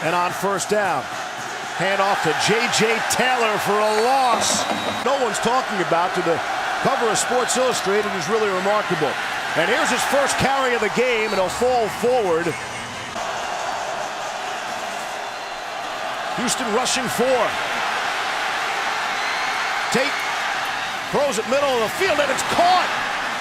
And on first down, hand off to J.J. Taylor for a loss. No one's talking about to the cover of Sports Illustrated is really remarkable. And here's his first carry of the game, and he'll fall forward. Houston rushing 4. Tate throws it middle of the field, and it's caught.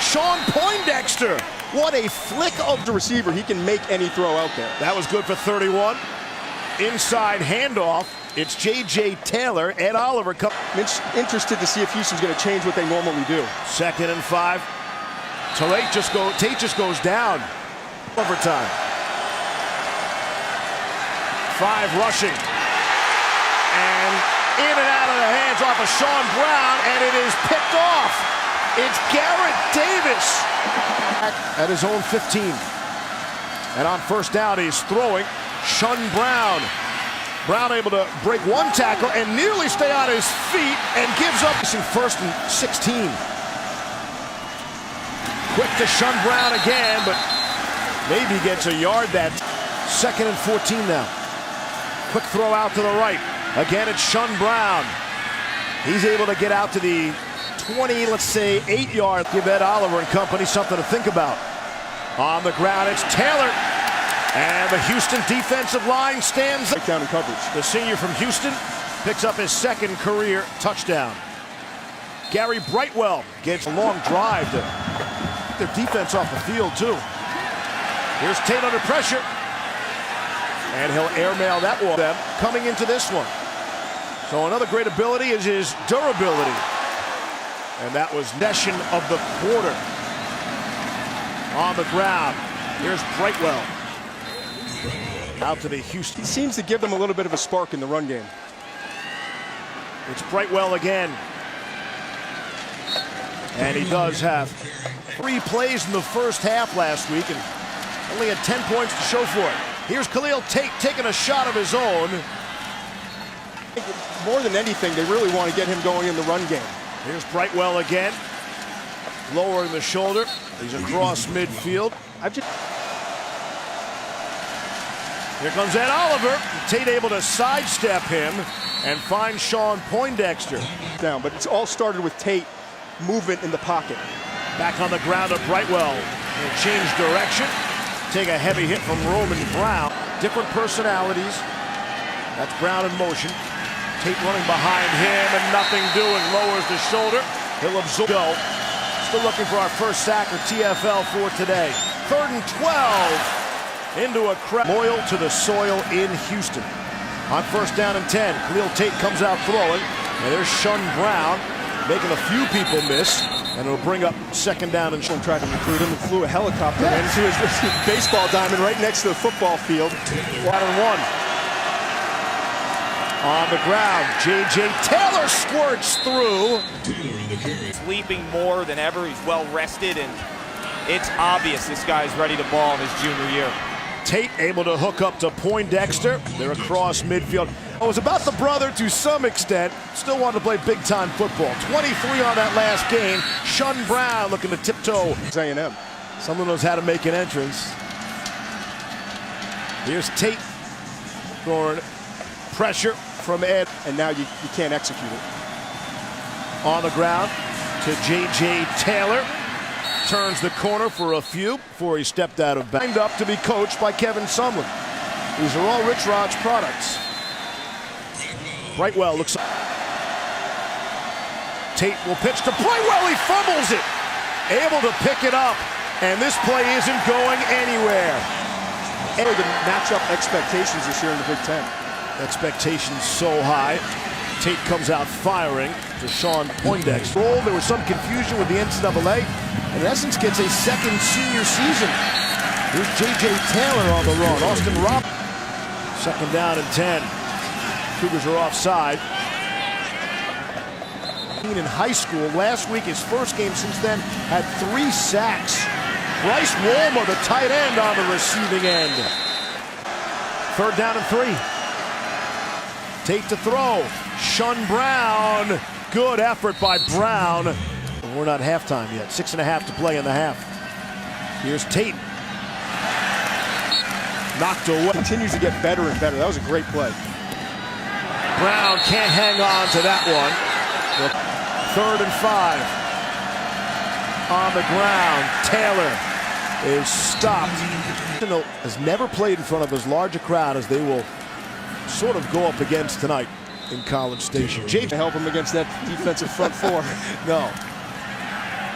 Shawn Poindexter. What a flick of the receiver. He can make any throw out there. That was good for 31. Inside handoff. It's J.J. Taylor. Ed Oliver. Interested to see if Houston's going to change what they normally do. 2nd and 5. Tate just goes down. Overtime. 5 rushing. And in and out of the hands off of Sean Brown, and it is picked off. It's Garrett Davis at his own 15. And on first down, he's throwing. Sean Brown. Brown able to break one tackle and nearly stay on his feet and gives up. 1st and 16. Quick to Sean Brown again, but maybe gets a yard. That 2nd and 14 now. Quick throw out to the right. Again, it's Sean Brown. He's able to get out to the 20, let's say 8-yard. Give Ed Oliver and company something to think about. On the ground, it's Taylor. And the Houston defensive line stands up. Down in coverage. The senior from Houston picks up his 2nd career touchdown. Gary Brightwell gets a long drive to get their defense off the field, too. Here's Tate under pressure. And he'll airmail that one. Them coming into this one. So another great ability is his durability. And that was Neshin of the quarter. On the ground. Here's Brightwell. Out to the Houston. He seems to give them a little bit of a spark in the run game. It's Brightwell again. And he does have 3 plays in the first half last week and only had 10 points to show for it. Here's Khalil Tate taking a shot of his own. More than anything, they really want to get him going in the run game. Here's Brightwell again. Lowering the shoulder. He's across midfield. Here comes Ed Oliver. Tate able to sidestep him and find Shawn Poindexter. Down, but it's all started with Tate movement in the pocket. Back on the ground of Brightwell. He'll change direction. Take a heavy hit from Roman Brown. Different personalities. That's Brown in motion. Tate running behind him and nothing doing. Lowers the shoulder. He'll absorb. Go. Still looking for our first sack or TFL for today. 3rd and 12. Into a crowd. Loyal to the soil in Houston. On first down and 10. Khalil Tate comes out throwing. And there's Sean Brown making a few people miss. And it'll bring up 2nd down and tried to recruit him and flew a helicopter into his baseball diamond right next to the football field. 1 and 1. On the ground, J.J. Taylor squirts through. Sleeping more than ever. He's well rested, and it's obvious this guy's ready to ball in his junior year. Tate able to hook up to Poindexter. They're across midfield. It was about the brother to some extent. Still wanted to play big-time football. 23 on that last game. Sean Brown looking to tiptoe. A&M. Someone knows how to make an entrance. Here's Tate throwing pressure from Ed. And now you can't execute it. On the ground to J.J. Taylor. Turns the corner for a few before he stepped out of bounds. Lined up to be coached by Kevin Sumlin. These are all Rich Rod's products. Brightwell looks up. Tate will pitch to Brightwell. He fumbles it. Able to pick it up. And this play isn't going anywhere. And to match up expectations this year in the Big Ten. Expectations so high. Tate comes out firing to Shawn Poindexter. There was some confusion with the NCAA. In essence, gets a 2nd senior season. Here's J.J. Taylor on the run. Austin Robb. 2nd down and 10. Cougars are offside. In high school, last week, his first game since then, had 3 sacks. Bryce Wolma, the tight end, on the receiving end. 3rd down and 3. Tate to throw. Sean Brown. Good effort by Brown. We're not halftime yet. 6.5 to play in the half. Here's Tate. knocked away. Continues to get better and better. That was a great play. Brown can't hang on to that one. 3rd and 5. On the ground, Taylor is stopped. Has never played in front of as large a crowd as they will sort of go up against tonight in College Station. To help him against that defensive front four. No.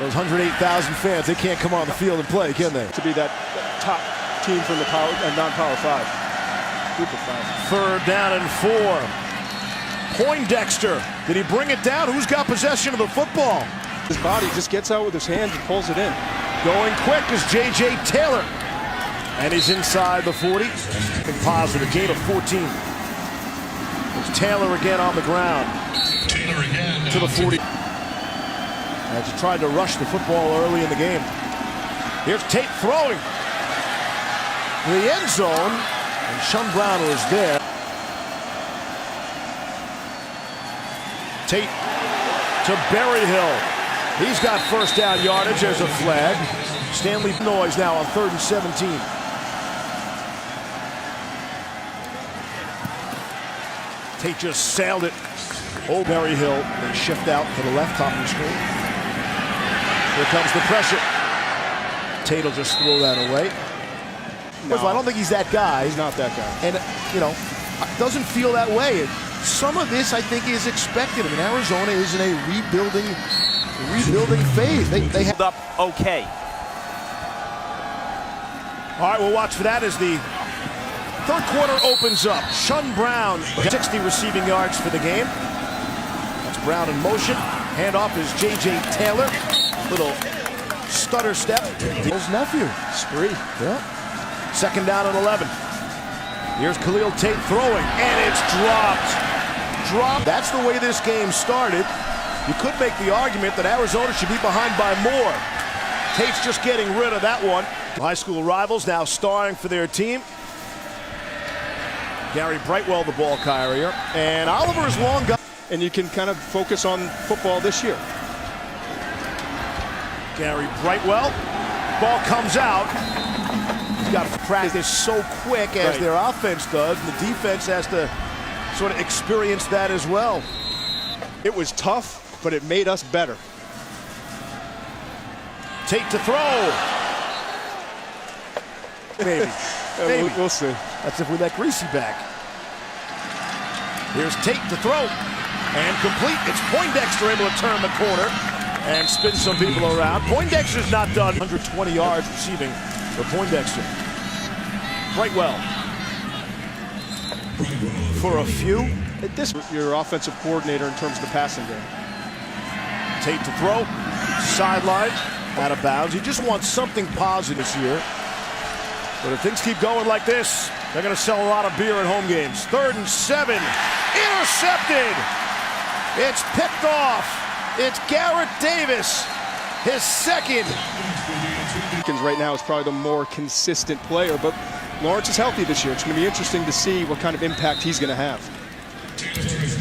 Those 108,000 fans, they can't come on the field and play, can they? To be that top team from the non-power 5. Group of 5. 3rd down and 4. Poindexter, did he bring it down? Who's got possession of the football? His body just gets out with his hands and pulls it in. Going quick is J.J. Taylor. And he's inside the 40. Positive gain of 14. It's Taylor again on the ground. Taylor again to the 40. As he tried to rush the football early in the game. Here's Tate throwing. The end zone. And Sean Brown was there. Tate to Berryhill. He's got first down yardage. There's a flag. Stanley Noise now on 3rd and 17. Tate just sailed it. Oh, Berryhill. They shift out to the left top of the screen. Here comes the pressure. Tate will just throw that away. No. I don't think he's that guy. He's not that guy. And, you know, doesn't feel that way. Some of this, I think, is expected. I mean, Arizona is in a rebuilding phase. They have up okay. All right, we'll watch for that as the 3rd quarter opens up. Sean Brown, 60 receiving yards for the game. That's Brown in motion. Handoff is J.J. Taylor. Little stutter step. His nephew. Spree. Yeah. 2nd down and 11. Here's Khalil Tate throwing, and it's dropped. That's the way this game started. You could make the argument that Arizona should be behind by more. Tate's just getting rid of that one. High school rivals now starring for their team. Gary Brightwell, the ball carrier, and Oliver's long gun. And you can kind of focus on football this year. Gary Brightwell, ball comes out. He's got to practice so quick as their offense does, and the defense has to sort of experience that as well. It was tough, but it made us better. Tate to throw. Maybe. Maybe. We'll see. That's if we let Greasy back. Here's Tate to throw. And complete. It's Poindexter able to turn the corner and spin some people around. Poindexter's not done. 120 yards receiving for Poindexter. Brightwell. For a few. This is your offensive coordinator in terms of the passing game. Tate to throw. Sideline. Out of bounds. He just wants something positive this year. But if things keep going like this, they're going to sell a lot of beer at home games. 3rd and 7. Intercepted. It's picked off. It's Garrett Davis. His 2nd. Right now is probably the more consistent player, but Lawrence is healthy this year. It's going to be interesting to see what kind of impact he's going to have.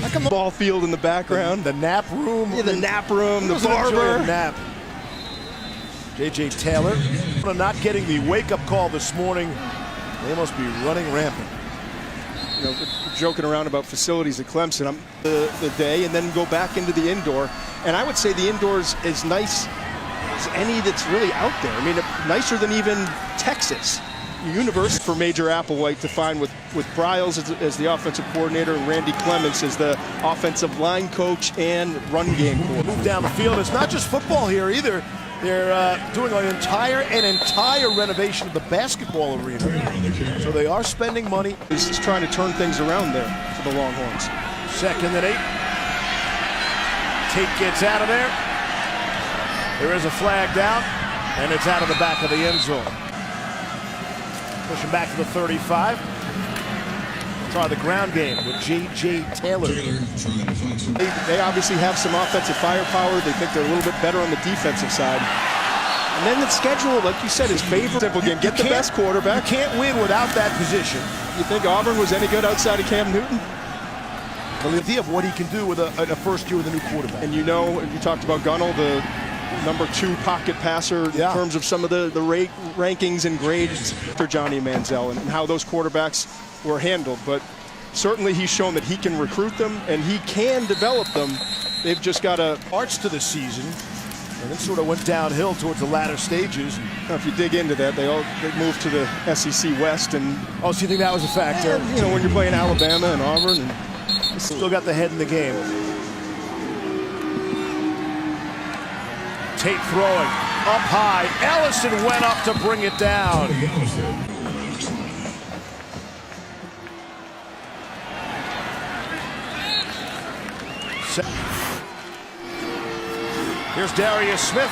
How come the ball field in the background? The nap room. Yeah, the nap room, the barber. Nap. J.J. Taylor not getting the wake-up call this morning. They must be running rampant. You know, we're joking around about facilities at Clemson the day, and then go back into the indoor. And I would say the indoors is nice as any that's really out there. I mean, nicer than even Texas. Universe for Major Applewhite to find with Bryles as the offensive coordinator and Randy Clements as the offensive line coach and run game coordinator. Move down the field. It's not just football here either. They're doing an entire renovation of the basketball arena. So they are spending money. He's just trying to turn things around there for the Longhorns. 2nd and 8. Tate gets out of there. There is a flag down, and it's out of the back of the end zone. Pushing back to the 35. Try the ground game with J.J. Taylor. They obviously have some offensive firepower. They think they're a little bit better on the defensive side. And then the schedule, like you said, is favorable. Simple game. Get the best quarterback. You can't win without that position. You think Auburn was any good outside of Cam Newton? The idea of what he can do with a first year with a new quarterback. And you know, you talked about Gunnell, the #2 pocket passer in terms of some of the rankings and grades for Johnny Manziel and how those quarterbacks were handled. But certainly he's shown that he can recruit them and he can develop them. They've just got to March to the season, and then sort of went downhill towards the latter stages. Now, if you dig into that, they moved to the SEC West, and Oh, so you think that was a factor? you know, when you're playing Alabama and Auburn, and Still got the head in the game. Tate throwing up high. Ellison went up to bring it down. Here's Darius Smith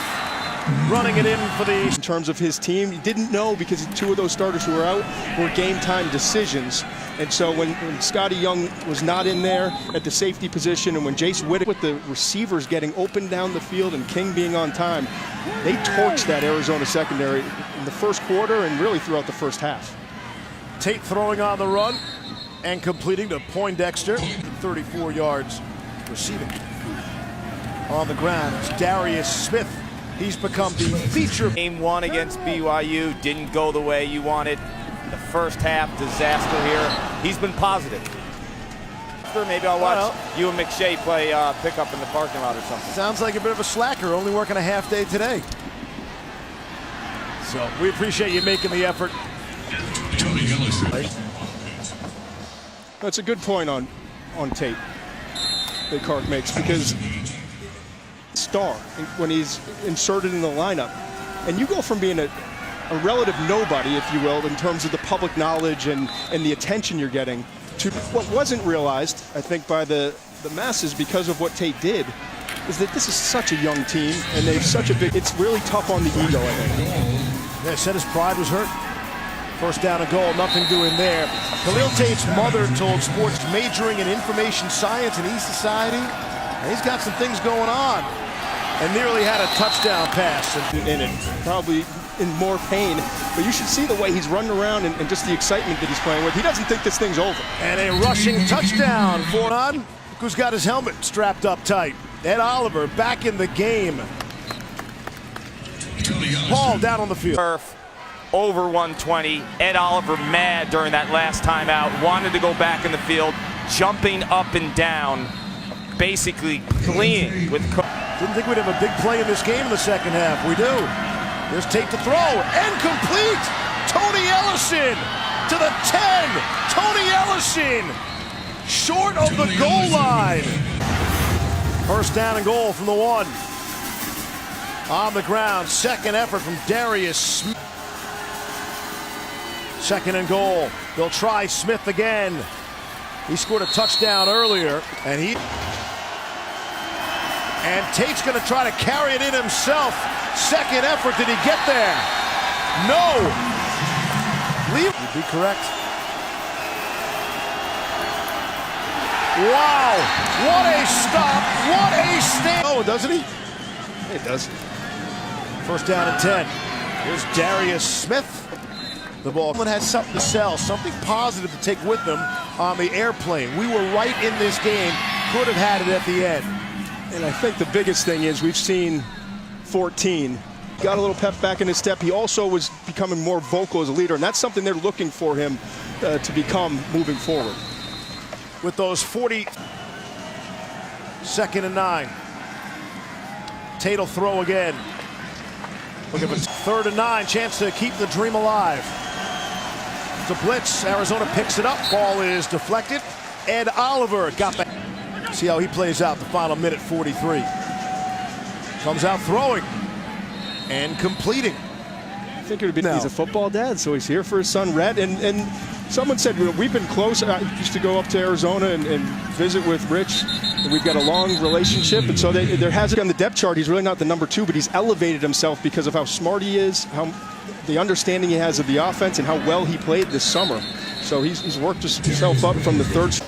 running it in for the... in terms of his team, he didn't know because 2 of those starters who were out were game time decisions. And so when Scotty Young was not in there at the safety position, and when Jace Whittaker with the receivers getting open down the field and King being on time, they torched that Arizona secondary in the first quarter and really throughout the first half. Tate throwing on the run and completing to Poindexter. 34 yards receiving. On the ground, it's Darius Smith. He's become the feature. Game 1 against BYU didn't go the way you wanted. The first half disaster here. He's been positive. Maybe I'll watch you and McShay play pickup in the parking lot or something. Sounds like a bit of a slacker, only working a half day today. So we appreciate you making the effort. That's a good point on Tate that Clark makes, because star when he's inserted in the lineup, and you go from being a relative nobody, if you will, in terms of the public knowledge and the attention you're getting, to what wasn't realized, I think, by the masses because of what Tate did, is that this is such a young team and they've such a big, it's really tough on the ego, I think. Yeah, said his pride was hurt. First down and goal, nothing doing there. Khalil Tate's mother told sports majoring in information science and e-society, and he's got some things going on, and nearly had a touchdown pass in it. Probably in more pain, but you should see the way he's running around and just the excitement that he's playing with. He doesn't think this thing's over. And a rushing touchdown for on, who's got his helmet strapped up tight. Ed Oliver back in the game. Paul down on the field. Over 120. Ed Oliver mad during that last timeout. Wanted to go back in the field, jumping up and down, basically fleeing with. Didn't think we'd have a big play in this game in the second half. We do. Here's Tate to throw and complete. Tony Ellison to the 10. Tony Ellison short of the goal line. First down and goal from the 1. On the ground, second effort from Darius Smith. Second and goal. They'll try Smith again. He scored a touchdown earlier, and Tate's going to try to carry it in himself. Second effort. Did he get there? No. You'd be correct. Wow. What a stop. What a stand. Oh, doesn't he? It does. First down and 10. Here's Darius Smith. The ball has something to sell, something positive to take with them on the airplane. We were right in this game. Could have had it at the end. And I think the biggest thing is we've seen 14. Got a little pep back in his step. He also was becoming more vocal as a leader, and that's something they're looking for him to become moving forward. With those 40. Second and 9. Tate will throw again. Look at it. Third and 9. Chance to keep the dream alive. It's a blitz. Arizona picks it up. Ball is deflected. Ed Oliver got back. See how he plays out the final minute 43. Comes out throwing and completing. I think it would be he's a football dad, so he's here for his son Rhett. And someone said, we've been close. I used to go up to Arizona and visit with Rich. And we've got a long relationship, and so there has it on the depth chart. He's really not the #2, but he's elevated himself because of how smart he is, how the understanding he has of the offense, and how well he played this summer. So he's worked himself up from the 3rd.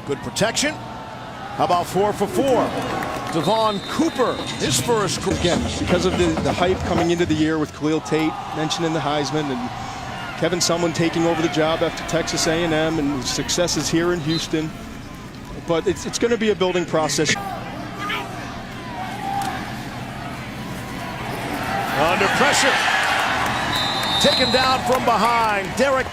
Good protection. How about 4 for 4? Devon Cooper, his first. Again, because of the hype coming into the year with Khalil Tate mentioning the Heisman and Kevin Sumlin taking over the job after Texas A&M and successes here in Houston. but it's going to be a building process. Under pressure. Taken down from behind. Derek